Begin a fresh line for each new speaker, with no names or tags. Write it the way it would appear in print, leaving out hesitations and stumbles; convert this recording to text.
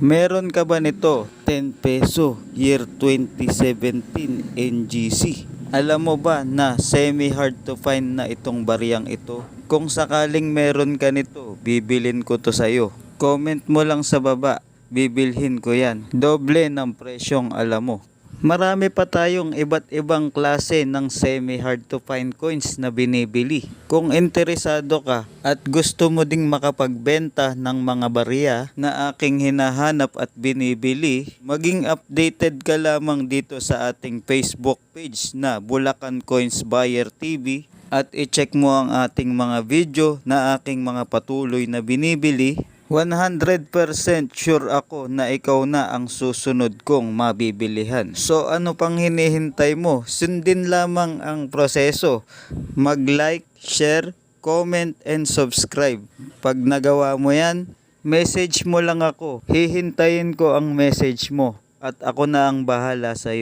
Meron ka ba nito? 10 peso, year 2017 NGC. Alam mo ba na semi-hard to find na itong bariyang ito? Kung sakaling meron ka nito, bibilin ko to sa'yo. Comment mo lang sa baba, bibilhin ko yan. Doble ng presyong alam mo. Marami pa tayong iba't ibang klase ng semi-hard to find coins na binibili. Kung interesado ka at gusto mo ding makapagbenta ng mga barya na aking hinahanap at binibili, maging updated ka lamang dito sa ating Facebook page na Bulacan Coins Buyer TV at i-check mo ang ating mga video na aking mga patuloy na binibili. 100% sure ako na ikaw na ang susunod kong mabibilihan. So ano pang hinihintay mo? Sundin lamang ang proseso. Mag-like, share, comment, and subscribe. Pag nagawa mo yan, message mo lang ako. Hihintayin ko ang message mo at ako na ang bahala sa iyo.